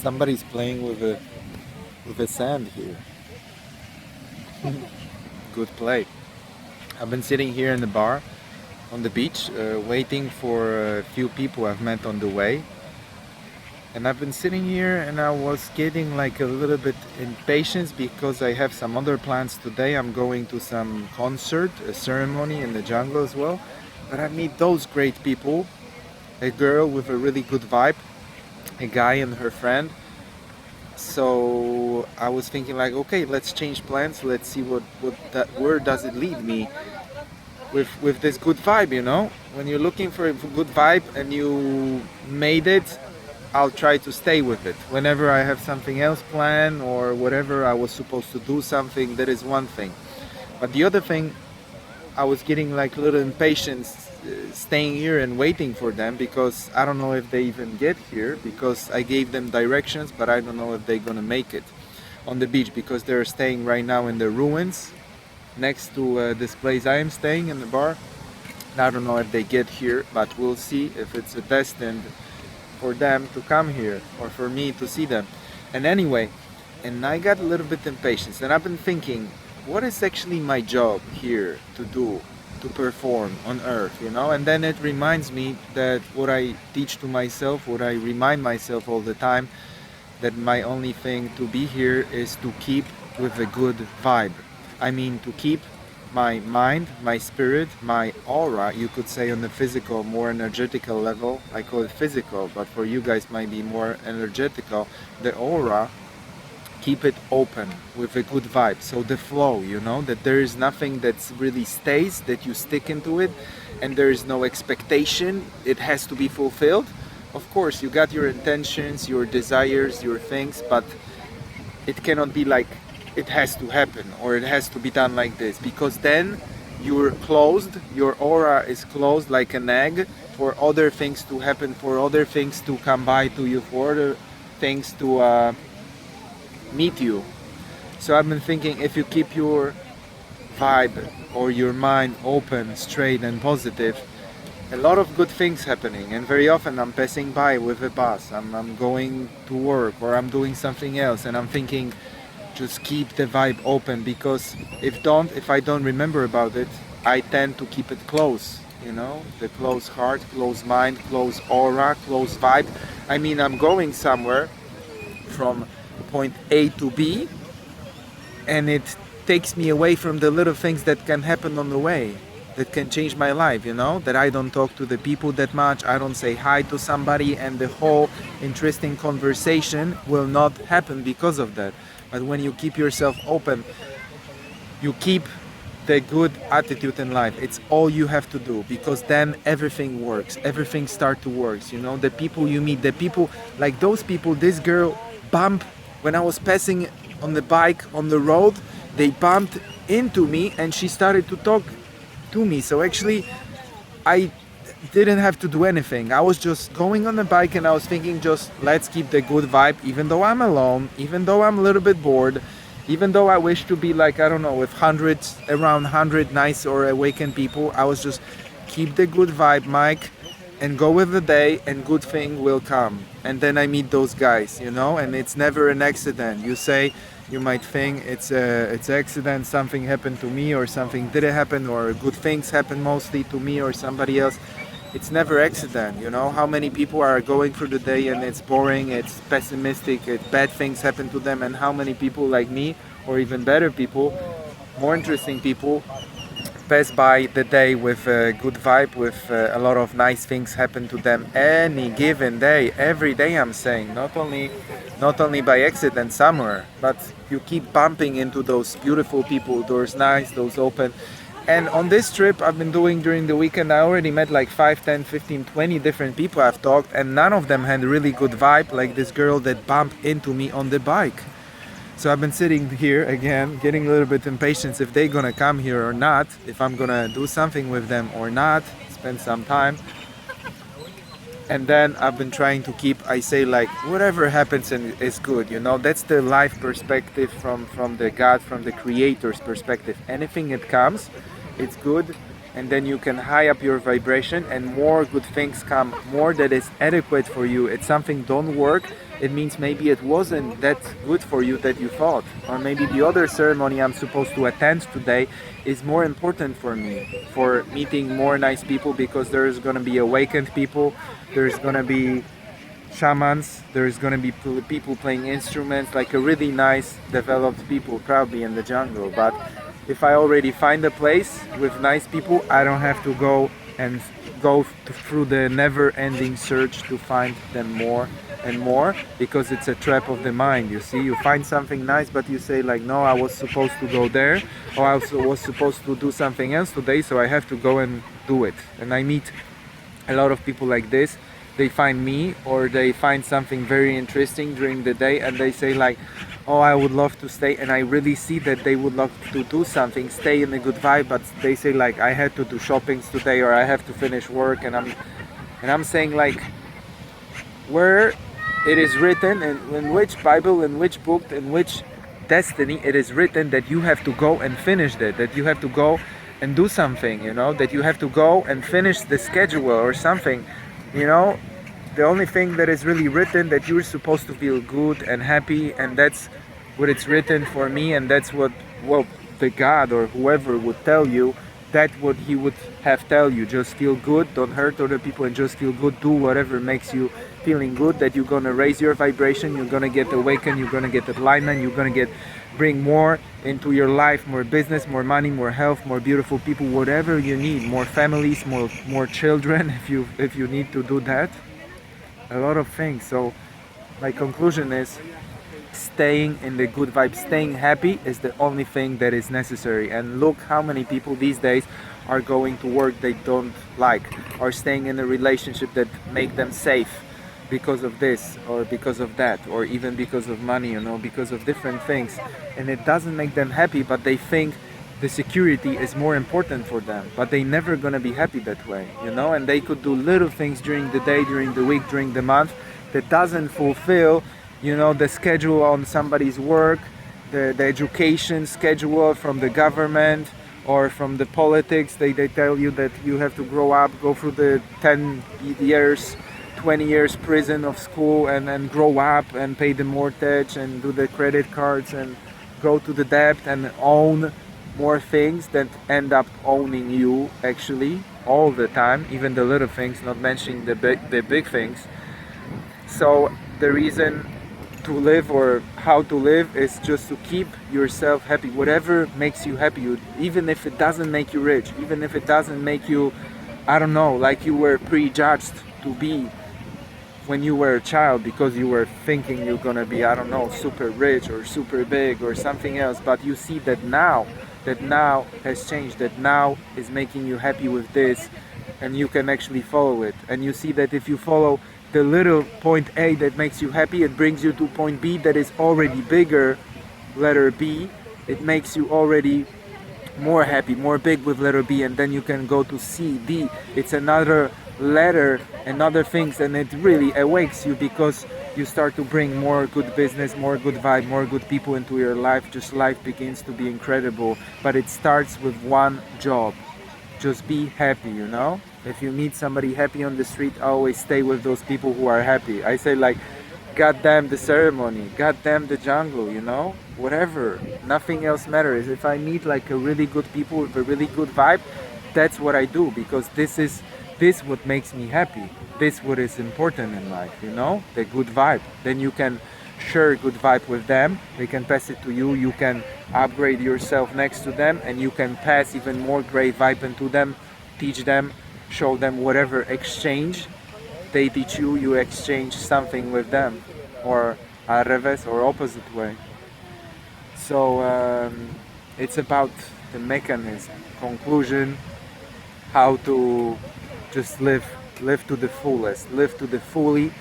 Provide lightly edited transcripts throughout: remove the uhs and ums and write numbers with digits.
Somebody's playing with the sand here. Good play. I've been sitting here in the bar on the beach, waiting for a few people I've met on the way. And I've been sitting here and I was getting like a little bit impatient because I have some other plans today. I'm going to some concert, a ceremony in the jungle as well. But I meet those great people, a girl with a really good vibe, a guy and her friend. So I was thinking like, okay, let's change plans. Let's see where does it lead me with this good vibe, you know? When you're looking for a good vibe and you made it, I'll try to stay with it. Whenever I have something else planned or whatever, I was supposed to do something, that is one thing. But the other thing, I was getting like a little impatient staying here and waiting for them, because I don't know if they even get here, because I gave them directions, but I don't know if they're gonna make it on the beach, because they're staying right now in the ruins next to this place I am staying in the bar. I don't know if they get here, but we'll see if it's destined for them to come here or for me to see them. And anyway, and I got a little bit impatient, and I've been thinking, what is actually my job here to do, to perform on earth, you know? And then it reminds me that what I teach to myself, what I remind myself all the time, that my only thing to be here is to keep with a good vibe. I mean, to keep my mind, my spirit, my aura, you could say on the physical, more energetical level. I call it physical, but for you guys might be more energetical. The aura, keep it open with a good vibe. So the flow, you know, that there is nothing that's really stays, that you stick into it, and there is no expectation. It has to be fulfilled. Of course, you got your intentions, your desires, your things, but it cannot be like it has to happen or it has to be done like this, because then you're closed, your aura is closed like an egg for other things to happen, for other things to come by to you, for other things to meet you. So I've been thinking, if you keep your vibe or your mind open, straight and positive, a lot of good things happening. And very often I'm passing by with a bus, I'm going to work or I'm doing something else, and I'm thinking, just keep the vibe open, because if I don't remember about it, I tend to keep it close, you know, the close heart, close mind, close aura, close vibe. I mean, I'm going somewhere from point A to B, and it takes me away from the little things that can happen on the way, that can change my life, you know, that I don't talk to the people that much, I don't say hi to somebody, and the whole interesting conversation will not happen because of that. But when you keep yourself open, you keep the good attitude in life. It's all you have to do, because then everything works, everything start to work, you know. The people you meet, the people, like those people, this girl bumped when I was passing on the bike on the road, they bumped into me and she started to talk to me. So actually I didn't have to do anything. I was just going on the bike and I was thinking, just let's keep the good vibe, even though I'm alone, even though I'm a little bit bored, even though I wish to be like, I don't know, with hundreds, around 100 nice or awakened people. I was just keep the good vibe, Mike, and go with the day, and good thing will come. And then I meet those guys, you know, and it's never an accident. You might think it's accident, something happened to me or something didn't happen, or good things happen mostly to me or somebody else. It's never accident, you know. How many people are going through the day and it's boring, it's pessimistic, bad things happen to them, and how many people like me, or even better people, more interesting people, pass by the day with a good vibe, with a lot of nice things happen to them any given day, every day. I'm saying, not only by accident somewhere, but you keep bumping into those beautiful people, those nice, those open. And on this trip I've been doing during the weekend, I already met like 5, 10, 15, 20 different people I've talked, and none of them had a really good vibe like this girl that bumped into me on the bike. So I've been sitting here again, getting a little bit impatient if they're gonna come here or not, if I'm gonna do something with them or not, spend some time. And then I've been trying to keep, I say like, whatever happens and is good, you know. That's the life perspective from the God, from the Creator's perspective. Anything that comes, it's good, and then you can high up your vibration and more good things come, more that is adequate for you. It's something don't work, it means maybe it wasn't that good for you that you thought, or maybe the other ceremony I'm supposed to attend today is more important for me, for meeting more nice people, because there's gonna be awakened people, there's gonna be shamans, there's gonna be people playing instruments, like a really nice developed people probably in the jungle. But if I already find a place with nice people, I don't have to go and through the never-ending search to find them more and more, because it's a trap of the mind. You see, you find something nice, but you say like, no, I was supposed to go there, or I was supposed to do something else today, so I have to go and do it. And I meet a lot of people like this. They find me, or they find something very interesting during the day, and they say like, oh, I would love to stay, and I really see that they would love to do something, stay in a good vibe, but they say like, I had to do shoppings today, or I have to finish work, and I'm saying like, where it is written, in which Bible, in which book, in which destiny it is written that you have to go and finish that you have to go and do something, you know, that you have to go and finish the schedule or something. You know, the only thing that is really written, that you're supposed to feel good and happy, and that's what it's written for me, and that's what, well, the God or whoever would tell you, that's what he would have tell you. Just feel good, don't hurt other people, and just feel good, do whatever makes you feeling good, that you're gonna raise your vibration, you're gonna get awakened, you're gonna get alignment, you're gonna bring more into your life, more business, more money, more health, more beautiful people, whatever you need, more families, more children, if you need to do that, a lot of things. So my conclusion is, staying in the good vibe, staying happy is the only thing that is necessary. And look how many people these days are going to work they don't like, or staying in a relationship that make them safe because of this or because of that, or even because of money, you know, because of different things, and it doesn't make them happy, but they think the security is more important for them, but they never gonna be happy that way, you know. And they could do little things during the day, during the week, during the month, that doesn't fulfill, you know, the schedule on somebody's work, the education schedule from the government or from the politics. They tell you that you have to grow up, go through the 10 years 20 years prison of school, and then grow up and pay the mortgage and do the credit cards and go to the debt and own more things that end up owning you actually all the time, even the little things, not mentioning the big things. So the reason to live, or how to live, is just to keep yourself happy, whatever makes you happy, even if it doesn't make you rich, even if it doesn't make you, I don't know, like you were prejudged to be when you were a child, because you were thinking you're gonna be, I don't know, super rich or super big or something else, but you see that now has changed, that now is making you happy with this, and you can actually follow it. And you see that if you follow the little point A that makes you happy, it brings you to point B that is already bigger, letter B. It makes you already more happy, more big with letter B, and then you can go to C, D. It's another letter and other things, and it really awakes you, because you start to bring more good business, more good vibe, more good people into your life. Just life begins to be incredible. But it starts with one job: just be happy, you know. If you meet somebody happy on the street, always stay with those people who are happy. I say like, goddamn the ceremony, goddamn the jungle, you know, whatever, nothing else matters. If I meet like a really good people with a really good vibe, that's what I do, because this what makes me happy. This what is important in life, you know, the good vibe. Then you can share good vibe with them, they can pass it to you, you can upgrade yourself next to them, and you can pass even more great vibe into them, teach them, show them whatever, exchange. They teach you, you exchange something with them, or al revés, or opposite way. So it's about the mechanism, conclusion, how to just live to the fullest, live to the fully.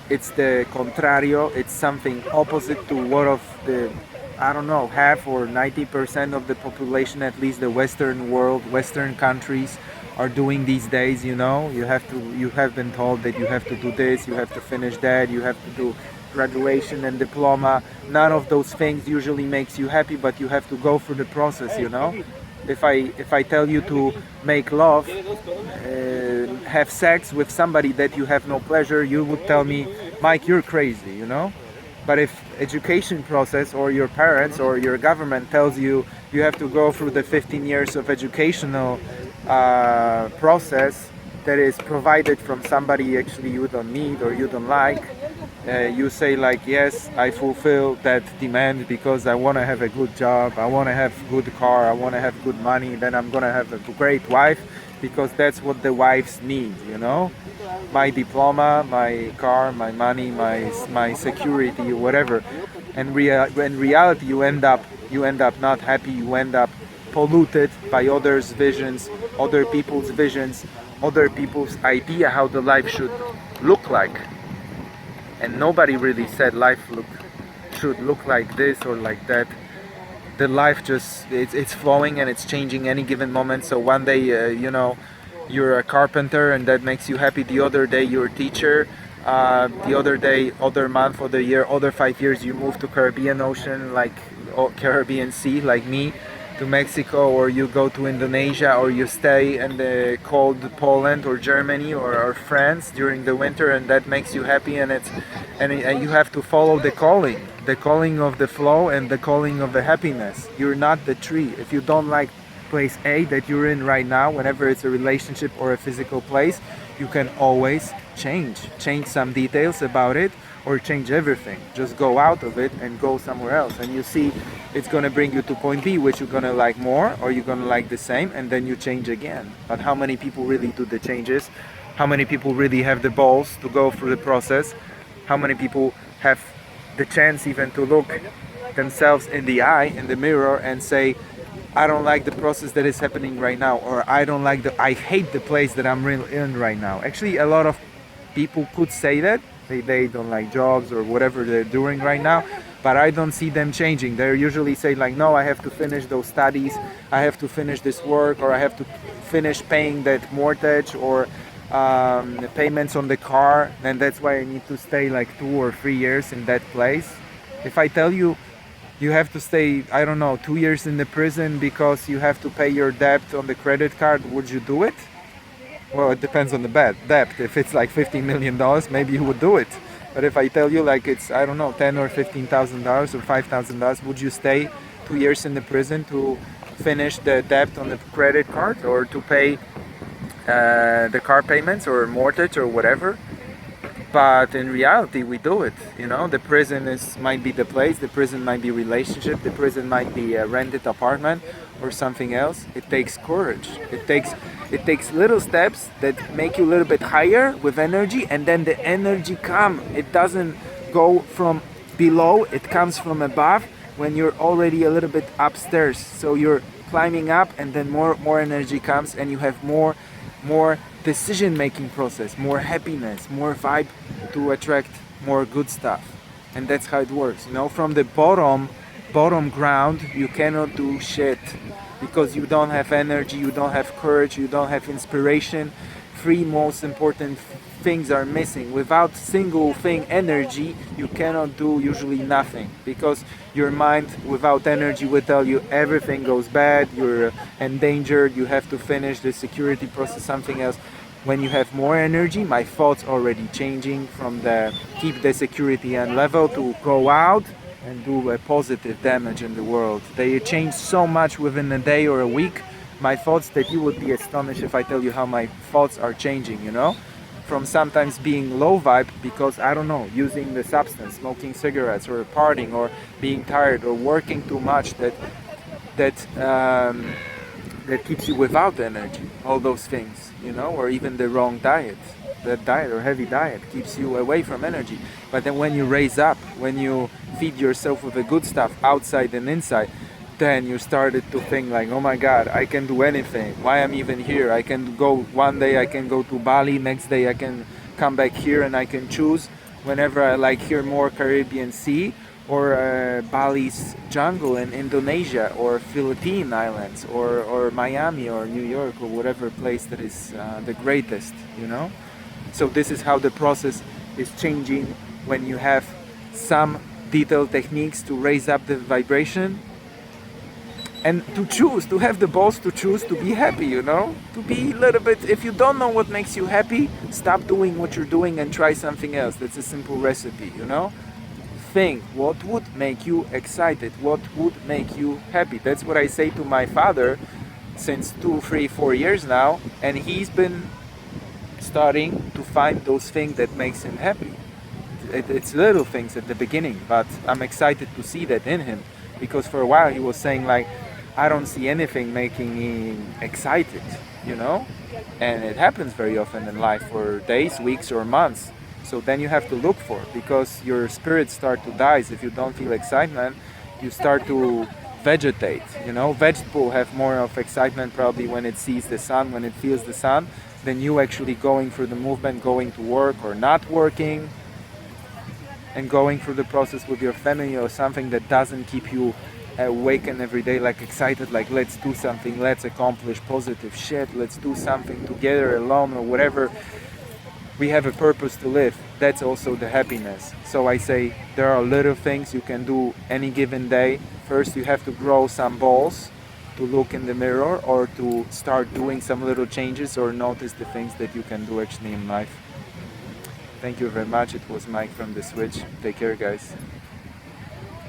It's the contrario, it's something opposite to what of the, I don't know, half or 90% of the population, at least the Western world, Western countries are doing these days, you know. You have been told that you have to do this, you have to finish that, you have to do graduation and diploma. None of those things usually makes you happy, but you have to go through the process, you know. If I tell you to make love, have sex with somebody that you have no pleasure, you would tell me, Mike, you're crazy, you know. But if education process or your parents or your government tells you you have to go through the 15 years of educational process that is provided from somebody actually you don't need or you don't like, you say like, yes, I fulfill that demand because I want to have a good job, I want to have good car, I want to have good money, then I'm gonna have a great wife because that's what the wives need, you know. My diploma, my car, my money, my security, whatever. And in reality, you end up not happy. You end up polluted by others' visions, other people's visions, other people's idea how the life should look like. And nobody really said should look like this or like that. The life just it's flowing and it's changing any given moment. So one day, you're a carpenter and that makes you happy. The other day you're a teacher. The other day, other month, other year, other 5 years you move to Caribbean Ocean, like Caribbean Sea, like me, to Mexico, or you go to Indonesia, or you stay in the cold Poland or Germany or France during the winter, and that makes you happy. And you have to follow the calling of the flow and the calling of the happiness. You're not the tree. If you don't like place A that you're in right now, whenever it's a relationship or a physical place, you can always change some details about it, or change everything. Just go out of it and go somewhere else, and you see it's going to bring you to point B, which you're going to like more or you're going to like the same, and then you change again. But how many people really do the changes? How many people really have the balls to go through the process? How many people have the chance even to look themselves in the eye, in the mirror, and say, I don't like the process that is happening right now, or I hate the place that I'm in right now. Actually, a lot of people could say that they don't like jobs or whatever they're doing right now, but I don't see them changing. They usually say like, no, I have to finish those studies, I have to finish this work, or I have to finish paying that mortgage or the payments on the car, and that's why I need to stay like 2 or 3 years in that place. If I tell you you have to stay, I don't know, 2 years in the prison because you have to pay your debt on the credit card, would you do it? Well, it depends on the debt. If it's like $15 million, maybe you would do it. But if I tell you like it's, I don't know, $10,000 or $15,000 or $5,000, would you stay 2 years in the prison to finish the debt on the credit card, or to pay the car payments or mortgage or whatever? But in reality, we do it. You know, the prison might be the place, the prison might be relationship, the prison might be a rented apartment or something else. It takes courage. It takes little steps that make you a little bit higher with energy, and then the energy comes. It doesn't go from below, it comes from above when you're already a little bit upstairs. So you're climbing up, and then more energy comes, and you have more decision making process, more happiness, more vibe to attract more good stuff. And that's how it works. You know, from the bottom ground you cannot do shit, because you don't have energy, you don't have courage, you don't have inspiration. Three most important things are missing. Without single thing, energy, you cannot do usually nothing, because your mind without energy will tell you everything goes bad, you're endangered, you have to finish the security process, something else. When you have more energy, my thoughts already changing from the keep the security and level to go out and do a positive damage in the world. They change so much within a day or a week, my thoughts, that you would be astonished if I tell you how my thoughts are changing, you know? From sometimes being low vibe because, I don't know, using the substance, smoking cigarettes or partying or being tired or working too much, that keeps you without energy, all those things, you know, or even the wrong diet. That diet or heavy diet keeps you away from energy. But then when you raise up, when you feed yourself with the good stuff outside and inside, then you started to think like, oh my god, I can do anything, why I'm even here. I can go one day, I can go to Bali, next day I can come back here, and I can choose whenever I like here more Caribbean Sea or Bali's jungle in Indonesia, or Philippine Islands, or Miami or New York, or whatever place that is the greatest, you know. So this is how the process is changing when you have some detailed techniques to raise up the vibration. and to choose, to have the balls to choose to be happy, you know, to be a little bit, if you don't know what makes you happy, stop doing what you're doing and try something else. That's a simple recipe, you know. Think what would make you excited, what would make you happy. That's what I say to my father since 2, 3, 4 years now, and he's been starting to find those things that makes him happy. It's little things at the beginning, but I'm excited to see that in him, because for a while he was saying like, I don't see anything making me excited, you know, and it happens very often in life for days, weeks, or months. So then you have to look for it, because your spirits start to die. If you don't feel excitement, you start to vegetate, you know. Vegetable have more of excitement probably when it sees the sun, when it feels the sun, than you actually going through the movement, going to work or not working, and going through the process with your family, or something that doesn't keep you awakened every day, like excited, like let's do something, let's accomplish positive shit, let's do something together, alone, or whatever. We have a purpose to live. That's also the happiness. So I say there are little things you can do any given day. First you have to grow some balls to look in the mirror, or to start doing some little changes, or notice the things that you can do actually in life. Thank you very much. It was Mike from The Switch. Take care, guys.